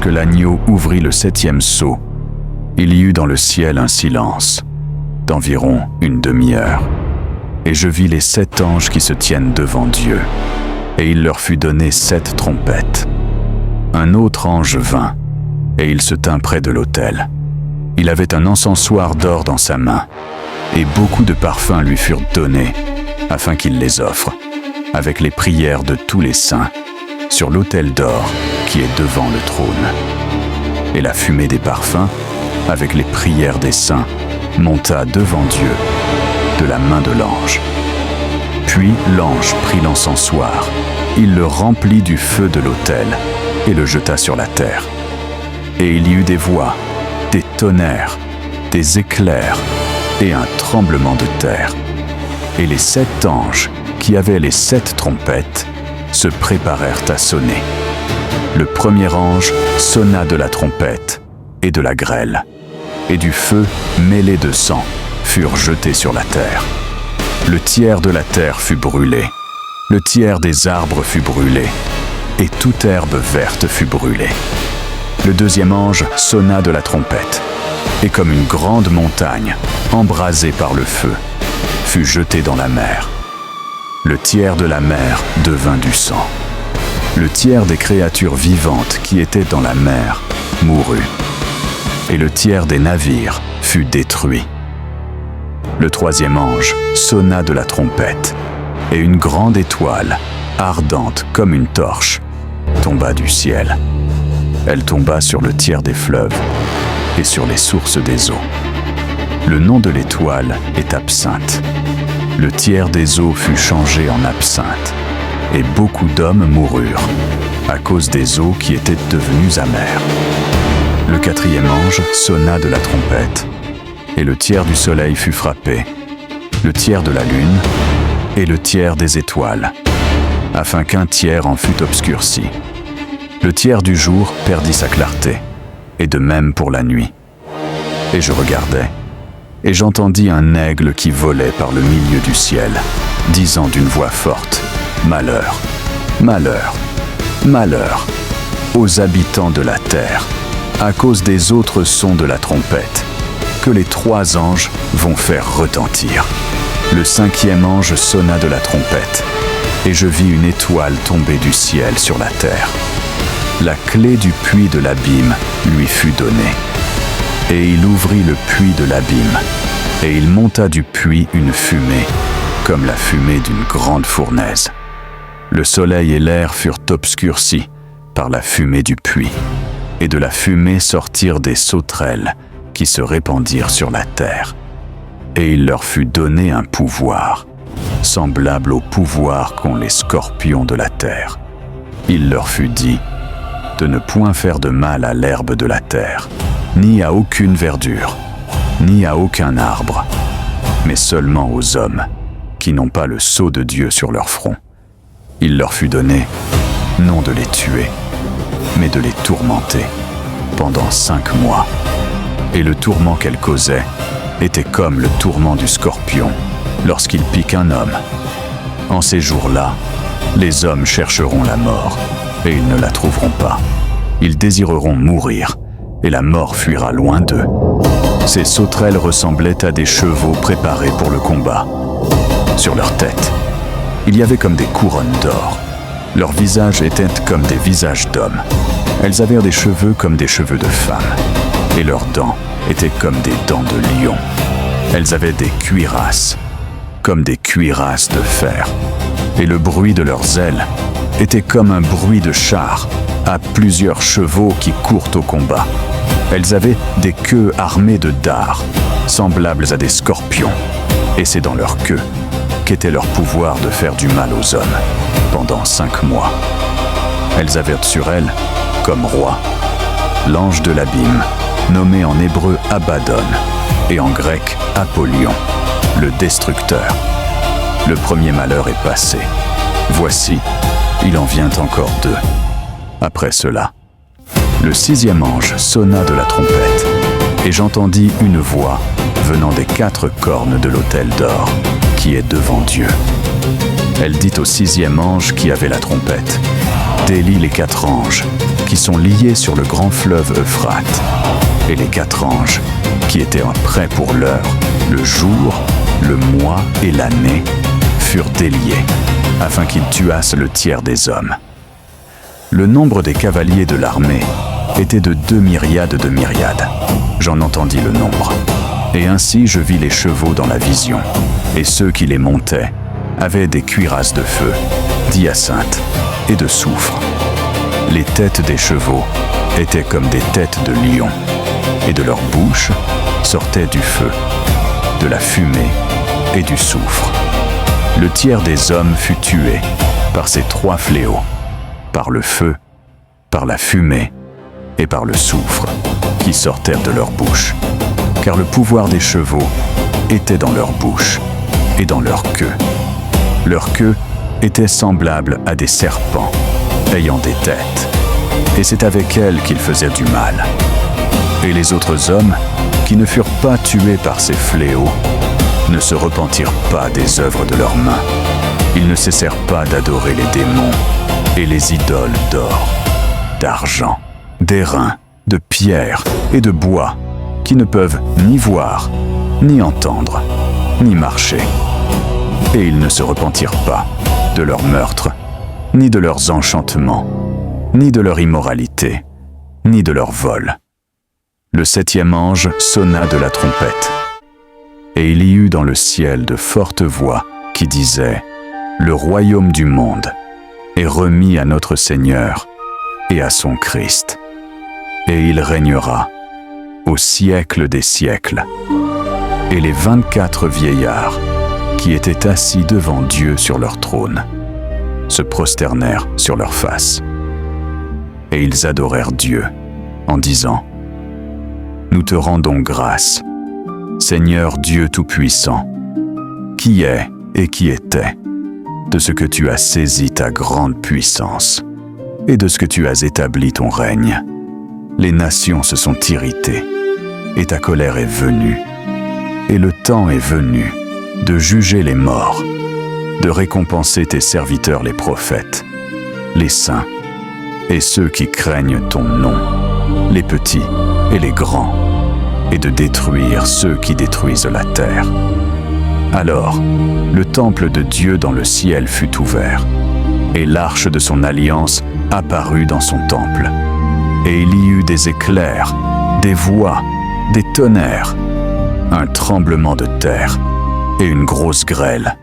lorsque l'agneau ouvrit le 7e sceau, il y eut dans le ciel un silence d'environ une demi-heure. Et je vis les 7 anges qui se tiennent devant Dieu, et il leur fut donné 7 trompettes. Un autre ange vint, et il se tint près de l'autel. Il avait un encensoir d'or dans sa main, et beaucoup de parfums lui furent donnés, afin qu'il les offre, avec les prières de tous les saints, sur l'autel d'or qui est devant le trône. Et la fumée des parfums, avec les prières des saints, monta devant Dieu, de la main de l'ange. Puis l'ange prit l'encensoir, il le remplit du feu de l'autel et le jeta sur la terre. Et il y eut des voix, des tonnerres, des éclairs et un tremblement de terre. Et les 7 anges qui avaient les 7 trompettes se préparèrent à sonner. Le premier ange sonna de la trompette et de la grêle, et du feu mêlé de sang furent jetés sur la terre. Le tiers de la terre fut brûlé, le tiers des arbres fut brûlé, et toute herbe verte fut brûlée. Le deuxième ange sonna de la trompette, et comme une grande montagne, embrasée par le feu, fut jetée dans la mer. Le tiers de la mer devint du sang. Le tiers des créatures vivantes qui étaient dans la mer mourut, et le tiers des navires fut détruit. Le troisième ange sonna de la trompette, et une grande étoile, ardente comme une torche, tomba du ciel. Elle tomba sur le tiers des fleuves et sur les sources des eaux. Le nom de l'étoile est Absinthe. Le tiers des eaux fut changé en absinthe, et beaucoup d'hommes moururent à cause des eaux qui étaient devenues amères. Le quatrième ange sonna de la trompette, et le tiers du soleil fut frappé, le tiers de la lune et le tiers des étoiles, afin qu'un tiers en fût obscurci. Le tiers du jour perdit sa clarté, et de même pour la nuit. Et je regardais, et j'entendis un aigle qui volait par le milieu du ciel, disant d'une voix forte, « Malheur, malheur, malheur aux habitants de la terre, à cause des autres sons de la trompette, que les 3 anges vont faire retentir. » Le 5e ange sonna de la trompette, et je vis une étoile tomber du ciel sur la terre. La clé du puits de l'abîme lui fut donnée. Et il ouvrit le puits de l'abîme, et il monta du puits une fumée, comme la fumée d'une grande fournaise. Le soleil et l'air furent obscurcis par la fumée du puits, et de la fumée sortirent des sauterelles qui se répandirent sur la terre. Et il leur fut donné un pouvoir, semblable au pouvoir qu'ont les scorpions de la terre. Il leur fut dit de ne point faire de mal à l'herbe de la terre, ni à aucune verdure, ni à aucun arbre, mais seulement aux hommes qui n'ont pas le sceau de Dieu sur leur front. Il leur fut donné, non de les tuer, mais de les tourmenter pendant 5 mois. Et le tourment qu'elle causait était comme le tourment du scorpion lorsqu'il pique un homme. En ces jours-là, les hommes chercheront la mort, et ils ne la trouveront pas. Ils désireront mourir, et la mort fuira loin d'eux. Ces sauterelles ressemblaient à des chevaux préparés pour le combat. Sur leur tête, il y avait comme des couronnes d'or. Leurs visages étaient comme des visages d'hommes. Elles avaient des cheveux comme des cheveux de femmes, et leurs dents étaient comme des dents de lion. Elles avaient des cuirasses, comme des cuirasses de fer, et le bruit de leurs ailes était comme un bruit de chars à plusieurs chevaux qui courent au combat. Elles avaient des queues armées de dards, semblables à des scorpions, et c'est dans leur queue qu'était leur pouvoir de faire du mal aux hommes pendant 5 mois. Elles avaient sur elles, comme roi, l'ange de l'abîme, nommé en hébreu Abaddon, et en grec Apollyon, le destructeur. Le premier malheur est passé. Voici, il en vient encore 2. Après cela, le 6e ange sonna de la trompette, et j'entendis une voix venant des 4 cornes de l'autel d'or qui est devant Dieu. Elle dit au 6e ange qui avait la trompette, « Délie les 4 anges qui sont liés sur le grand fleuve Euphrate, et les 4 anges, qui étaient prêts pour l'heure, le jour, le mois et l'année, furent déliés, afin qu'ils tuassent le tiers des hommes. Le nombre des cavaliers de l'armée était de 2 myriades de myriades. J'en entendis le nombre. Et ainsi je vis les chevaux dans la vision, et ceux qui les montaient avaient des cuirasses de feu, d'hyacinthe et de soufre. Les têtes des chevaux étaient comme des têtes de lions, et de leur bouche sortait du feu, de la fumée et du soufre. Le tiers des hommes fut tué par ces 3 fléaux, par le feu, par la fumée et par le soufre qui sortèrent de leur bouche, car le pouvoir des chevaux était dans leur bouche et dans leur queue. Leur queue était semblable à des serpents ayant des têtes, et c'est avec elles qu'ils faisaient du mal. Et les autres hommes, qui ne furent pas tués par ces fléaux, ne se repentirent pas des œuvres de leurs mains. Ils ne cessèrent pas d'adorer les démons et les idoles d'or, d'argent, d'airain, de pierre et de bois, qui ne peuvent ni voir, ni entendre, ni marcher. Et ils ne se repentirent pas de leurs meurtres, ni de leurs enchantements, ni de leur immoralité, ni de leur vol. Le 7e ange sonna de la trompette, et il y eut dans le ciel de fortes voix qui disaient « Le royaume du monde est remis à notre Seigneur et à son Christ, et il régnera au siècle des siècles. » Et les 24 vieillards qui étaient assis devant Dieu sur leur trône se prosternèrent sur leurs faces. Et ils adorèrent Dieu en disant « Nous te rendons grâce, Seigneur Dieu Tout-Puissant, qui est et qui était, de ce que tu as saisi ta grande puissance et de ce que tu as établi ton règne. Les nations se sont irritées, et ta colère est venue, et le temps est venu de juger les morts, de récompenser tes serviteurs les prophètes, les saints, et ceux qui craignent ton nom, les petits et les grands, et de détruire ceux qui détruisent la terre. » Alors, le temple de Dieu dans le ciel fut ouvert, et l'arche de son alliance apparut dans son temple. Et il y eut des éclairs, des voix, des tonnerres, un tremblement de terre et une grosse grêle.